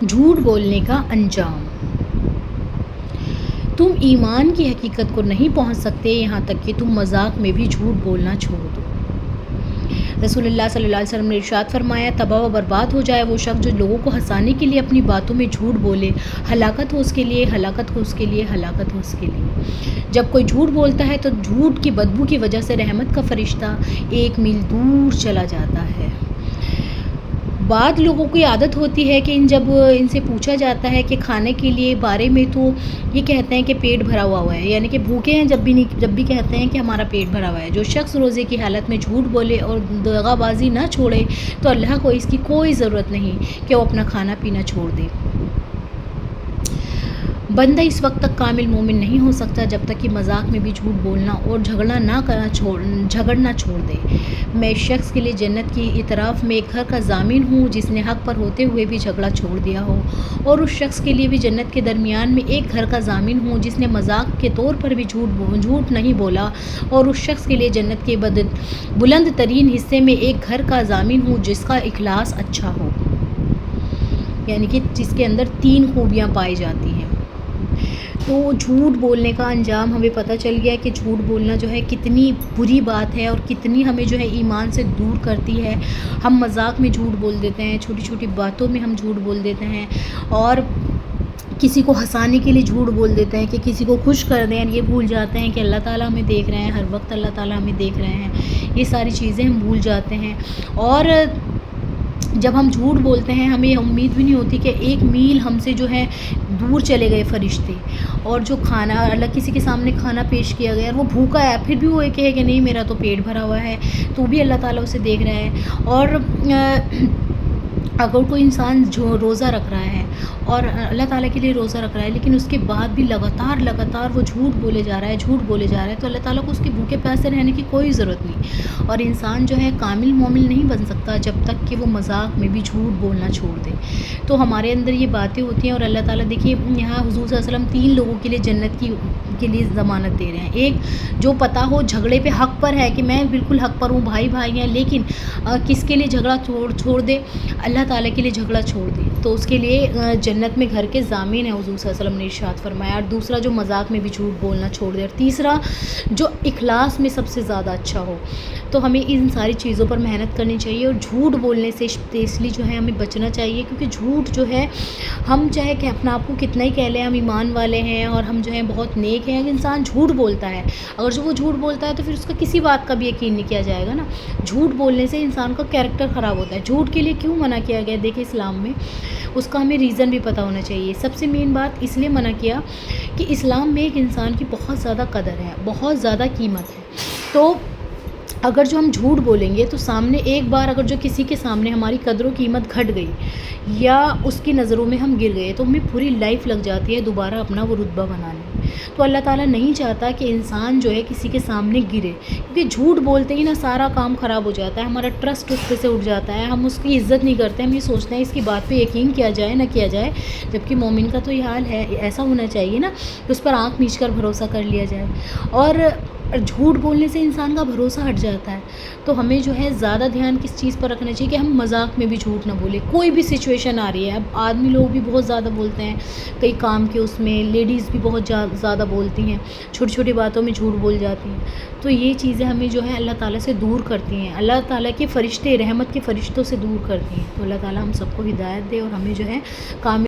جھوٹ بولنے کا انجام۔ تم ایمان کی حقیقت کو نہیں پہنچ سکتے یہاں تک کہ تم مذاق میں بھی جھوٹ بولنا چھوڑ دو۔ رسول اللہ صلی اللہ علیہ وسلم نے ارشاد فرمایا، تباہ و برباد ہو جائے وہ شخص جو لوگوں کو ہنسانے کے لیے اپنی باتوں میں جھوٹ بولے، ہلاکت ہو اس کے لیے، ہلاکت ہو اس کے لیے، ہلاکت ہو اس کے لیے۔ جب کوئی جھوٹ بولتا ہے تو جھوٹ کی بدبو کی وجہ سے رحمت کا فرشتہ 1 میل دور چلا جاتا ہے۔ بعض لوگوں کی عادت ہوتی ہے کہ جب ان سے پوچھا جاتا ہے کہ کھانے کے لیے بارے میں تو یہ کہتے ہیں کہ پیٹ بھرا ہوا ہے، یعنی کہ بھوکے ہیں، جب بھی کہتے ہیں کہ ہمارا پیٹ بھرا ہوا ہے۔ جو شخص روزے کی حالت میں جھوٹ بولے اور دغا بازی نہ چھوڑے تو اللہ کو اس کی کوئی ضرورت نہیں کہ وہ اپنا کھانا پینا چھوڑ دے۔ بندہ اس وقت تک کامل مومن نہیں ہو سکتا جب تک کہ مذاق میں بھی جھوٹ بولنا اور جھگڑنا چھوڑ دے۔ میں اس شخص کے لیے جنت کی اطراف میں ایک گھر کا ضامن ہوں جس نے حق پر ہوتے ہوئے بھی جھگڑا چھوڑ دیا ہو، اور اس شخص کے لیے بھی جنت کے درمیان میں ایک گھر کا ضامن ہوں جس نے مذاق کے طور پر بھی جھوٹ نہیں بولا، اور اس شخص کے لیے جنت کے بلند ترین حصے میں ایک گھر کا ضامن ہوں جس کا اخلاص اچھا ہو، یعنی کہ جس کے اندر 3 خوبیاں پائی جاتی ہیں۔ تو جھوٹ بولنے کا انجام ہمیں پتہ چل گیا کہ جھوٹ بولنا جو ہے کتنی بری بات ہے اور کتنی ہمیں جو ہے ایمان سے دور کرتی ہے۔ ہم مذاق میں جھوٹ بول دیتے ہیں، چھوٹی چھوٹی باتوں میں ہم جھوٹ بول دیتے ہیں، اور کسی کو ہنسانے کے لیے جھوٹ بول دیتے ہیں کہ کسی کو خوش کر دیں، یہ بھول جاتے ہیں کہ اللہ تعالیٰ ہمیں دیکھ رہے ہیں، ہر وقت اللہ تعالیٰ ہمیں دیکھ رہے ہیں۔ یہ ساری چیزیں ہم بھول جاتے ہیں، اور جب ہم جھوٹ بولتے ہیں ہمیں امید بھی نہیں ہوتی کہ 1 میل ہم سے جو ہے دور چلے گئے فرشتے، اور جو کھانا اللہ کسی کے سامنے کھانا پیش کیا گیا اور وہ بھوکا ہے پھر بھی وہ یہ کہے کہ نہیں میرا تو پیٹ بھرا ہوا ہے، تو بھی اللہ تعالیٰ اسے دیکھ رہا ہے۔ اور اگر کوئی انسان جو روزہ رکھ رہا ہے اور اللہ تعالیٰ کے لیے روزہ رکھ رہا ہے لیکن اس کے بعد بھی لگاتار وہ جھوٹ بولے جا رہا ہے تو اللہ تعالیٰ کو اس کے بھوکے پیاسے رہنے کی کوئی ضرورت نہیں، اور انسان جو ہے کامل مومن نہیں بن سکتا جب تک کہ وہ مذاق میں بھی جھوٹ بولنا چھوڑ دے۔ تو ہمارے اندر یہ باتیں ہوتی ہیں، اور اللہ تعالیٰ دیکھیے یہاں حضور صلی اللہ علیہ وسلم 3 لوگوں کے لیے جنت کے لیے ضمانت دے رہے ہیں۔ ایک جو پتہ ہو جھگڑے پہ حق پر ہے کہ میں بالکل حق پر ہوں، بھائی ہیں، لیکن کس کے لیے جھگڑا چھوڑ دے، اللہ تعالیٰ کے لیے جھگڑا چھوڑ دے، تو اس کے لیے جنت میں گھر کے ضامن ہیں، حضور صلی اللہ علیہ وسلم نے ارشاد فرمایا۔ اور دوسرا جو مذاق میں بھی جھوٹ بولنا چھوڑ دے، اور تیسرا جو اخلاص میں سب سے زیادہ اچھا ہو۔ تو ہمیں ان ساری چیزوں پر محنت کرنی چاہیے، اور جھوٹ بولنے سے اسپیشلی جو ہے ہمیں بچنا چاہیے، کیونکہ جھوٹ جو ہے ہم چاہے کہ اپنا آپ کو کتنا ہی کہہ لیں ہم ایمان والے ہیں اور ہم جو ہیں بہت نیک ہیں، انسان جھوٹ بولتا ہے، اگر جو وہ جھوٹ بولتا ہے تو پھر اس کا کسی بات کا بھی یقین نہیں کیا جائے گا نا۔ جھوٹ بولنے سے انسان کا کیریکٹر خراب ہوتا ہے۔ جھوٹ کے لیے کیوں منع کیا گیا دیکھیں اسلام میں، اس کا ہمیں ریزن بھی پتہ ہونا چاہیے۔ سب سے مین بات اس لیے منع کیا کہ اسلام میں ایک انسان کی بہت زیادہ قدر ہے، بہت زیادہ قیمت ہے۔ تو اگر جو ہم جھوٹ بولیں گے تو سامنے ایک بار اگر جو کسی کے سامنے ہماری قدر و قیمت گھٹ گئی یا اس کی نظروں میں ہم گر گئے تو ہمیں پوری لائف لگ جاتی ہے دوبارہ اپنا وہ رتبہ بنانے میں۔ تو اللہ تعالیٰ نہیں چاہتا کہ انسان جو ہے کسی کے سامنے گرے، کیونکہ جھوٹ بولتے ہی نا سارا کام خراب ہو جاتا ہے، ہمارا ٹرسٹ اس پہ سے اٹھ جاتا ہے، ہم اس کی عزت نہیں کرتے، ہم یہ سوچتے ہیں اس کی بات پہ یقین کیا جائے نہ کیا جائے، جبکہ مومن کا تو یہ حال ہے، ایسا ہونا چاہیے نا کہ اس پر آنکھ میچ کر بھروسہ کر لیا جائے۔ اور جھوٹ بولنے سے انسان کا بھروسہ ہٹ جاتا ہے، تو ہمیں جو ہے زیادہ دھیان کس چیز پر رکھنا چاہیے کہ ہم مذاق میں بھی جھوٹ نہ بولیں۔ کوئی بھی سچویشن آ رہی ہے، اب آدمی لوگ بھی بہت زیادہ بولتے ہیں، کئی کام کے اس میں لیڈیز بھی بہت زیادہ بولتی ہیں، چھوٹی چھوٹی باتوں میں جھوٹ بول جاتی ہیں، تو یہ چیزیں ہمیں جو ہے اللہ تعالیٰ سے دور کرتی ہیں، اللہ تعالیٰ کے فرشتے رحمت کے فرشتوں سے دور کرتی ہیں۔ تو اللہ تعالیٰ ہم سب کو ہدایت دے اور ہمیں جو ہے کام